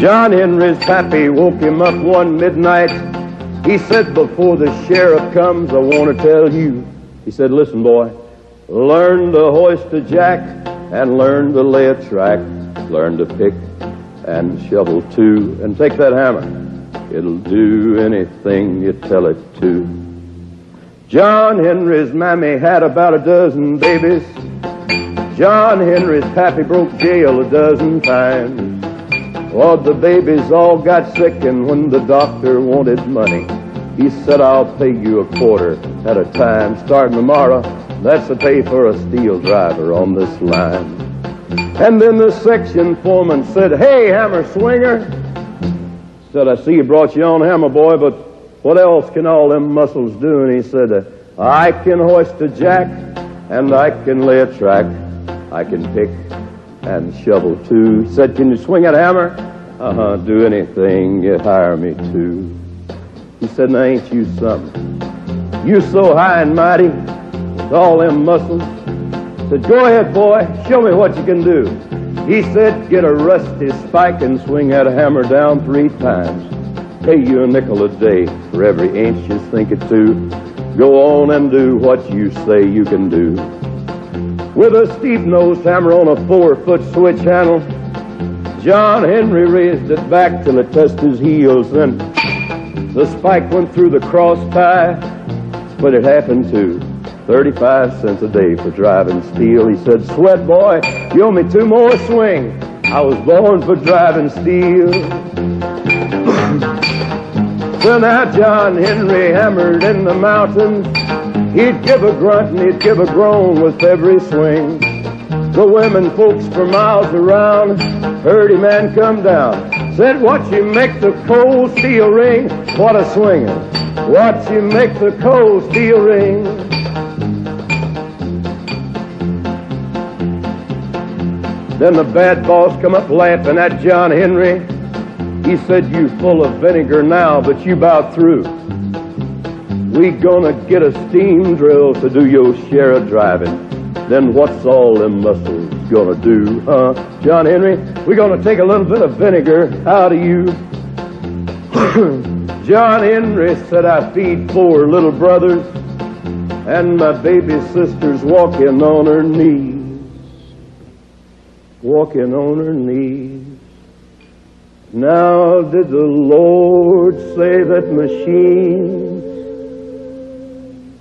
John Henry's pappy woke him up one midnight. He said, before the sheriff comes, I want to tell you. He said, listen, boy, learn to hoist a jack and learn to lay a track. Learn to pick and shovel too, and take that hammer. It'll do anything you tell it to. John Henry's mammy had about a dozen babies. John Henry's pappy broke jail a dozen times. Well, the babies all got sick, and when the doctor wanted money, he said, I'll pay you a quarter at a time. Starting tomorrow, that's the pay for a steel driver on this line. And then the section foreman said, hey, hammer swinger. Said, I see you brought your own hammer, boy, but what else can all them muscles do? And he said, I can hoist a jack, and I can lay a track. I can pick and shovel too. He said, can you swing that hammer? Do anything you hire me to. He said, now ain't you something? You so high and mighty with all them muscles. He said, go ahead, boy, show me what you can do. He said, get a rusty spike and swing that hammer down 3 times. Pay you a nickel a day for every inch you sink it to. Go on and do what you say you can do. With a steep-nosed hammer on a 4-foot switch handle, John Henry raised it back till it touched his heels. Then the spike went through the cross tie, but it happened to 35 cents a day for driving steel. He said, sweat boy, you owe me 2 more swings. I was born for driving steel. So now John Henry hammered in the mountains. He'd give a grunt and he'd give a groan with every swing. The women folks for miles around heard him and come down. Said, watch him make the cold steel ring. What a swinger. Watch him make the cold steel ring. Then the bad boss come up laughing at John Henry. He said, you full of vinegar now, but you about through. We gonna get a steam drill to do your share of driving. Then what's all them muscles gonna do, huh? John Henry, we gonna take a little bit of vinegar out of you. John Henry said, I feed 4 little brothers, and my baby sister's walking on her knees. Walking on her knees. Now did the Lord say that machines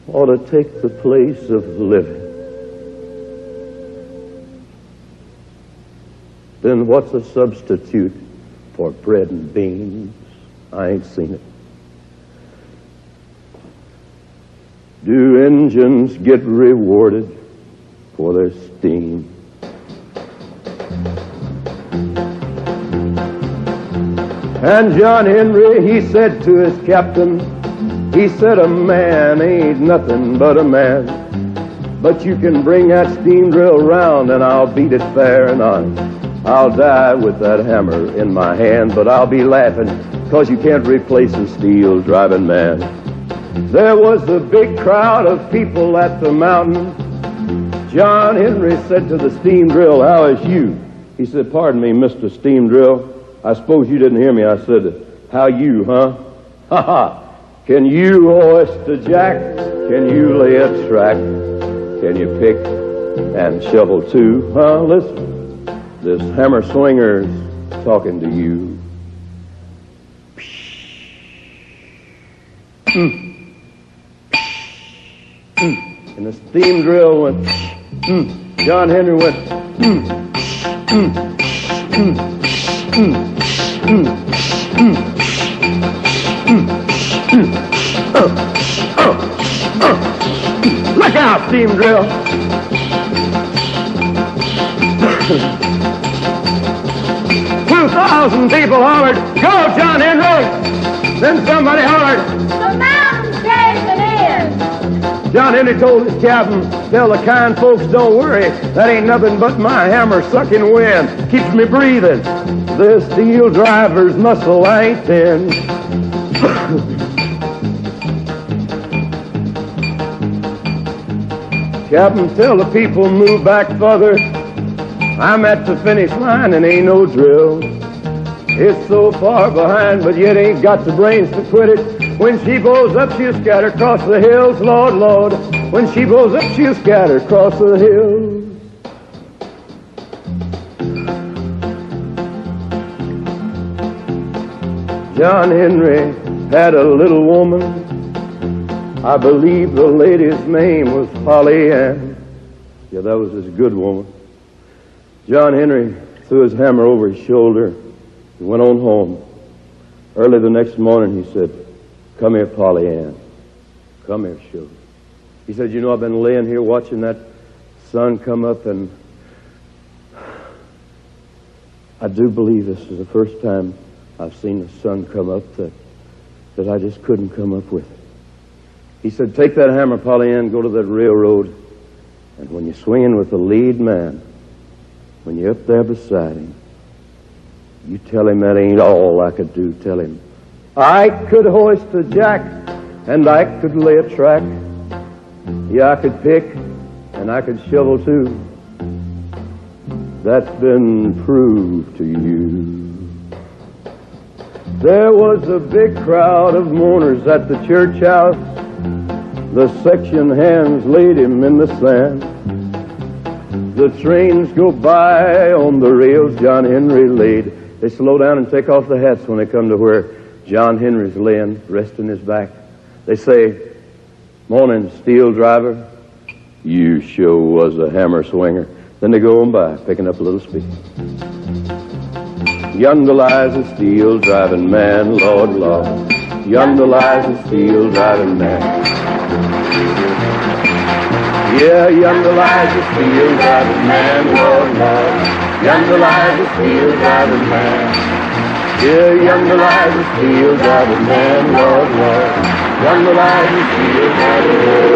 ought to take the place of living? Then what's a substitute for bread and beans? I ain't seen it. Do engines get rewarded for their steam? And John Henry, he said to his captain, he said, a man ain't nothing but a man. But you can bring that steam drill round and I'll beat it fair and honest. I'll die with that hammer in my hand, but I'll be laughing, 'cause you can't replace a steel driving man. There was a big crowd of people at the mountain. John Henry said to the steam drill, how is you? He said, pardon me, Mr. Steam Drill. I suppose you didn't hear me. I said, how you, huh? Ha ha. Can you hoist a jack? Can you lay a track? Can you pick and shovel too? Huh? Listen. This hammer swinger's talking to you. And the steam drill went. John Henry went. Look out, steam drill. 2,000 people hollered, go, John Henry! Then somebody hollered, the mountain's caving in! John Henry told his captain, tell the kind folks don't worry, that ain't nothing but my hammer sucking wind, keeps me breathing. This steel driver's muscle ain't thin. Captain, tell the people move back further. I'm at the finish line and ain't no drill. It's so far behind, but yet ain't got the brains to quit it. When she blows up, she'll scatter across the hills, Lord, Lord. When she blows up, she'll scatter across the hills. John Henry had a little woman. I believe the lady's name was Polly Ann. Yeah, that was his good woman. John Henry threw his hammer over his shoulder. He went on home. Early the next morning, he said, "Come here, Polly Ann. Come here, sugar." He said, "You know, I've been laying here watching that sun come up, and I do believe this is the first time I've seen the sun come up that I just couldn't come up with it." He said, "Take that hammer, Polly Ann, go to that railroad, and when you're swinging with the lead man, when you're up there beside him, you tell him that ain't all I could do. Tell him, I could hoist a jack, and I could lay a track. Yeah, I could pick, and I could shovel too. That's been proved to you." There was a big crowd of mourners at the church house. The section hands laid him in the sand. The trains go by on the rails John Henry laid. They slow down and take off the hats when they come to where John Henry's laying, resting his back. They say, "Morning, steel driver. You sure was a hammer swinger." Then they go on by, picking up a little speed. Yonder lies a steel driving man, Lord, Lord. Yonder lies a steel driving man. Yeah, yonder lies a steel driving man, Lord, Lord. Yonder lies a steel driving man. Yeah, yonder lies a steel driving man, Lord, Lord. Yonder lies a steel driving man.